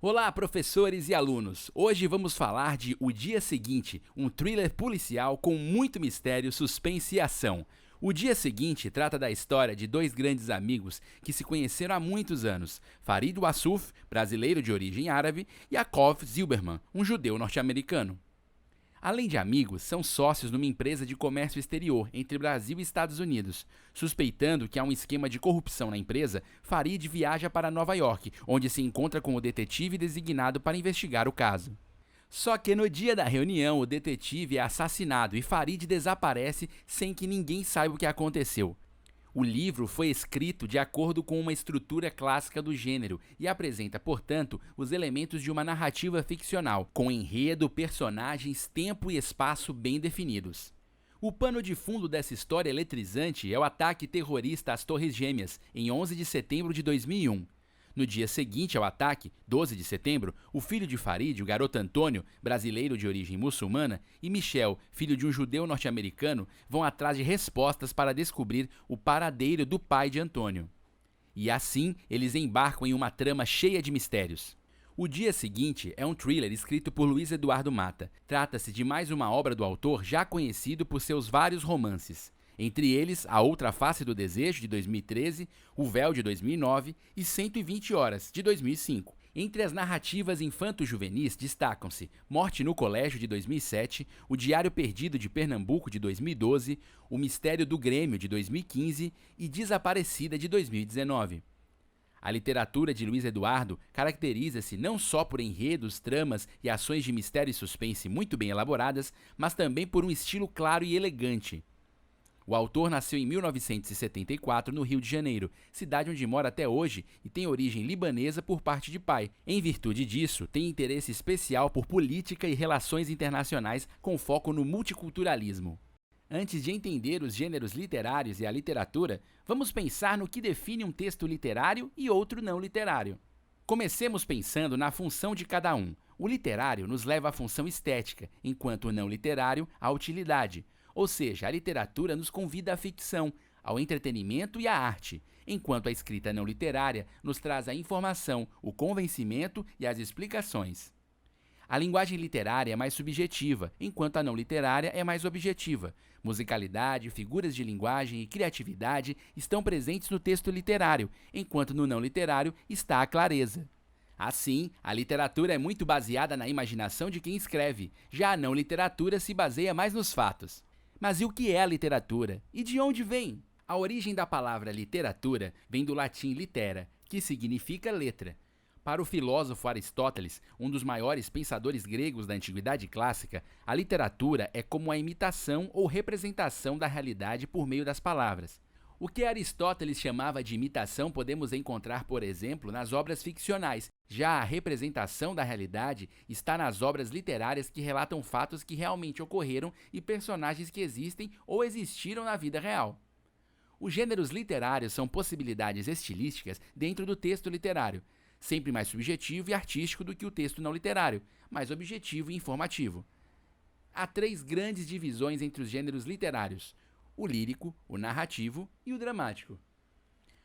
Olá, professores e alunos! Hoje vamos falar de O Dia Seguinte, um thriller policial com muito mistério, suspense e ação. O Dia Seguinte trata da história de dois grandes amigos que se conheceram há muitos anos, Farid Wassouf, brasileiro de origem árabe, e Yakov Zilberman, um judeu norte-americano. Além de amigos, são sócios numa empresa de comércio exterior entre Brasil e Estados Unidos. Suspeitando que há um esquema de corrupção na empresa, Farid viaja para Nova York, onde se encontra com o detetive designado para investigar o caso. Só que no dia da reunião, o detetive é assassinado e Farid desaparece sem que ninguém saiba o que aconteceu. O livro foi escrito de acordo com uma estrutura clássica do gênero e apresenta, portanto, os elementos de uma narrativa ficcional, com enredo, personagens, tempo e espaço bem definidos. O pano de fundo dessa história eletrizante é o ataque terrorista às Torres Gêmeas, em 11 de setembro de 2001. No dia seguinte ao ataque, 12 de setembro, o filho de Farid, o garoto Antônio, brasileiro de origem muçulmana, e Michel, filho de um judeu norte-americano, vão atrás de respostas para descobrir o paradeiro do pai de Antônio. E assim, eles embarcam em uma trama cheia de mistérios. O Dia Seguinte é um thriller escrito por Luiz Eduardo Mata. Trata-se de mais uma obra do autor já conhecido por seus vários romances. Entre eles, A Outra Face do Desejo, de 2013, O Véu, de 2009 e 120 Horas, de 2005. Entre as narrativas infanto-juvenis destacam-se Morte no Colégio, de 2007, O Diário Perdido de Pernambuco, de 2012, O Mistério do Grêmio, de 2015 e Desaparecida, de 2019. A literatura de Luiz Eduardo caracteriza-se não só por enredos, tramas e ações de mistério e suspense muito bem elaboradas, mas também por um estilo claro e elegante. O autor nasceu em 1974 no Rio de Janeiro, cidade onde mora até hoje e tem origem libanesa por parte de pai. Em virtude disso, tem interesse especial por política e relações internacionais com foco no multiculturalismo. Antes de entender os gêneros literários e a literatura, vamos pensar no que define um texto literário e outro não literário. Comecemos pensando na função de cada um. O literário nos leva à função estética, enquanto o não literário à utilidade. Ou seja, a literatura nos convida à ficção, ao entretenimento e à arte, enquanto a escrita não literária nos traz a informação, o convencimento e as explicações. A linguagem literária é mais subjetiva, enquanto a não literária é mais objetiva. Musicalidade, figuras de linguagem e criatividade estão presentes no texto literário, enquanto no não literário está a clareza. Assim, a literatura é muito baseada na imaginação de quem escreve, já a não literatura se baseia mais nos fatos. Mas e o que é a literatura? E de onde vem? A origem da palavra literatura vem do latim litera, que significa letra. Para o filósofo Aristóteles, um dos maiores pensadores gregos da Antiguidade Clássica, a literatura é como a imitação ou representação da realidade por meio das palavras. O que Aristóteles chamava de imitação podemos encontrar, por exemplo, nas obras ficcionais. Já a representação da realidade está nas obras literárias que relatam fatos que realmente ocorreram e personagens que existem ou existiram na vida real. Os gêneros literários são possibilidades estilísticas dentro do texto literário, sempre mais subjetivo e artístico do que o texto não literário, mais objetivo e informativo. Há três grandes divisões entre os gêneros literários: o lírico, o narrativo e o dramático.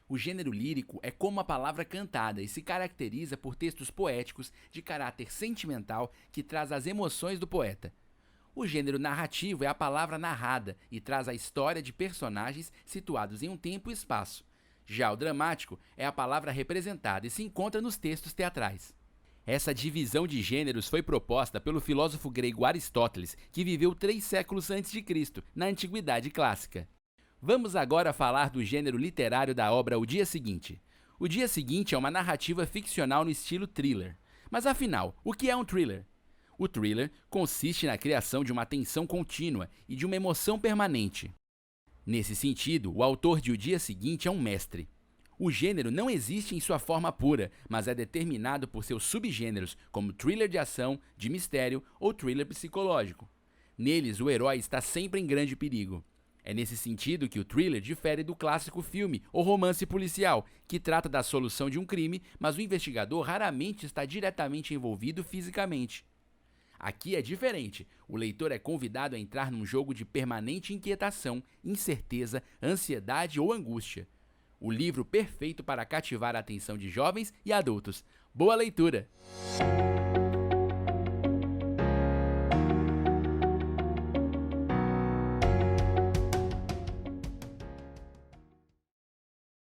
O gênero lírico é como a palavra cantada e se caracteriza por textos poéticos de caráter sentimental que traz as emoções do poeta. O gênero narrativo é a palavra narrada e traz a história de personagens situados em um tempo e espaço. Já o dramático é a palavra representada e se encontra nos textos teatrais. Essa divisão de gêneros foi proposta pelo filósofo grego Aristóteles, que viveu 3 séculos antes de Cristo, na Antiguidade Clássica. Vamos agora falar do gênero literário da obra O Dia Seguinte. O Dia Seguinte é uma narrativa ficcional no estilo thriller. Mas afinal, o que é um thriller? O thriller consiste na criação de uma tensão contínua e de uma emoção permanente. Nesse sentido, o autor de O Dia Seguinte é um mestre. O gênero não existe em sua forma pura, mas é determinado por seus subgêneros, como thriller de ação, de mistério ou thriller psicológico. Neles, o herói está sempre em grande perigo. É nesse sentido que o thriller difere do clássico filme ou romance policial, que trata da solução de um crime, mas o investigador raramente está diretamente envolvido fisicamente. Aqui é diferente. O leitor é convidado a entrar num jogo de permanente inquietação, incerteza, ansiedade ou angústia. o livro perfeito para cativar a atenção de jovens e adultos. Boa leitura!